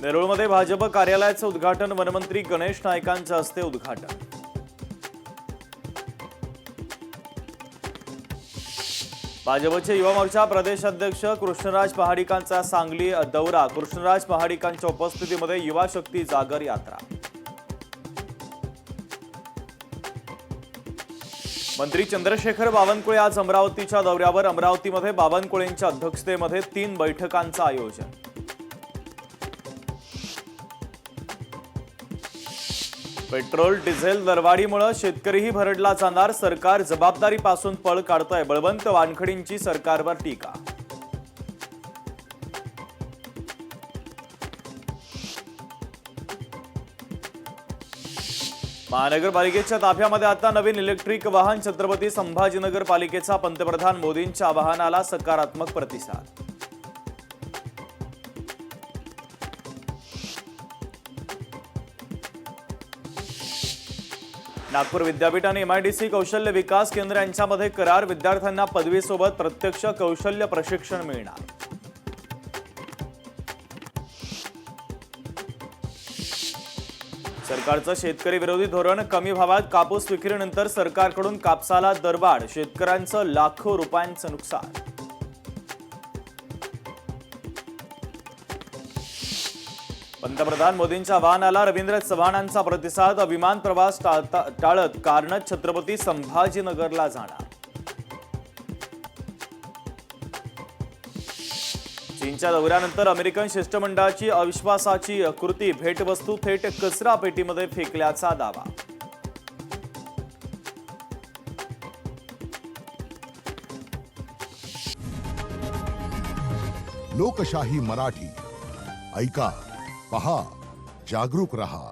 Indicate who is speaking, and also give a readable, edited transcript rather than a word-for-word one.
Speaker 1: नेरूळमध्ये भाजप कार्यालयाचं उद्घाटन वनमंत्री गणेश नाईकांच्या हस्ते उद्घाटन। भाजपचे युवा मोर्चा प्रदेशाध्यक्ष कृष्णराज पहाडीकांचा सांगली दौरा। कृष्णराज पहाडीकांच्या उपस्थितीमध्ये युवा शक्ती जागर यात्रा। मंत्री चंद्रशेखर बावनकुळे आज अमरावतीच्या दौऱ्यावर। अमरावतीमध्ये बावनकुळेंच्या अध्यक्षतेमध्ये 3 बैठकांचं आयोजन। पेट्रोल डिझेल दरवाढीमुळे शेतकरीही भरडला जाणार। सरकार जबाबदारीपासून पळ काढतंय। बळवंत वानखडेंची सरकारवर टीका। महानगरपालिकेच्या ताफ्यामध्ये आता नवीन इलेक्ट्रिक वाहन। छत्रपती संभाजीनगर पालिकेचा पंतप्रधान मोदींच्या आवाहनाला सकारात्मक प्रतिसाद। नागपूर विद्यापीठ आणि एमआयडीसी कौशल्य विकास केंद्र यांच्यामध्ये करार। विद्यार्थ्यांना पदवीसोबत प्रत्यक्ष कौशल्य प्रशिक्षण मिळणार। सरकारचं शेतकरी विरोधी धोरण। कमी भावात कापूस विक्रीनंतर सरकारकडून कापसाला दरवाढ। शेतकऱ्यांचं लाखो रुपयांचं नुकसान। पंतप्रधान मोदींच्या आवाहनाला रवींद्र चव्हाणांचा प्रतिसाद। विमान प्रवास टाळत कारनं छत्रपती संभाजीनगरला जाणार। चीनच्या दौऱ्यानंतर अमेरिकन शिष्टमंडळाची अविश्वासाची कृती। भेटवस्तू थेट कचरा पेटीमध्ये फेकल्याचा दावा।
Speaker 2: लोकशाही मराठी ऐका, पहा, जागरूक रहा।